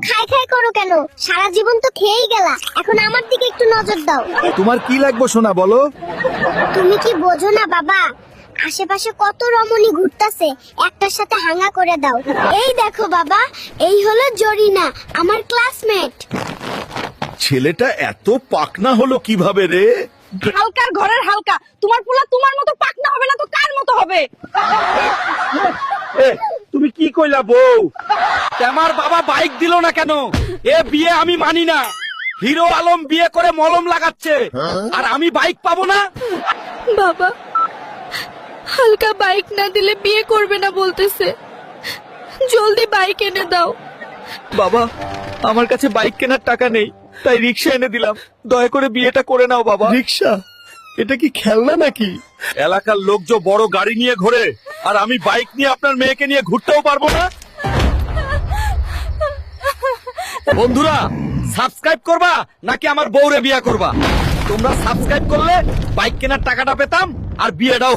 খাই খাই করো কেন? সারা জীবন তো খেয়েই গেলা, এখন আমার দিকে একটু নজর দাও। তোমার কি লাগবে সোনা বলো? তুমি কি বোঝো না বাবা, আশেপাশে কত রমণী ঘুরতাছে, একটার সাথে হাঙ্গা করে দাও। এই দেখো বাবা, এই হলো জরিনা, আমার ক্লাসমেট। ছেলেটা এত পাকনা হলো কিভাবে রে? হালকার ঘরের হালকা, তোমার পোলা তোমার মতো পাকনা হবে না তো কার মতো হবে? তুমি কি কইলা বউ? আমার বাবা বাইক দিল না কেন? এ বিয়ে আমি মানি না। হিরো আলম বিয়ে করে মলম লাগাচ্ছে, আর আমি বাইক পাবো না? বাবা, হালকা বাইক না দিলে বিয়ে করবে না বলতেছে, জলদি বাইক এনে দাও। বাবা, আমার কাছে বাইক কেনার টাকা নেই, তাই রিক্সা এনে দিলাম। দয়া করে বিয়েটা করে নাও বাবা। রিক্সা? এটা কি খেলনা নাকি? এলাকার লোক যে বড় গাড়ি নিয়ে ঘোরে, আর আমি বাইক নিয়ে আপনার মেয়েকে নিয়ে ঘুরতেও পারবো না। বন্ধুরা, সাবস্ক্রাইব করবা নাকি আমার বউরে বিয়ে করবা? তোমরা সাবস্ক্রাইব করলে বাইক কেনার টাকাটা পেতাম, আর বিয়েটাও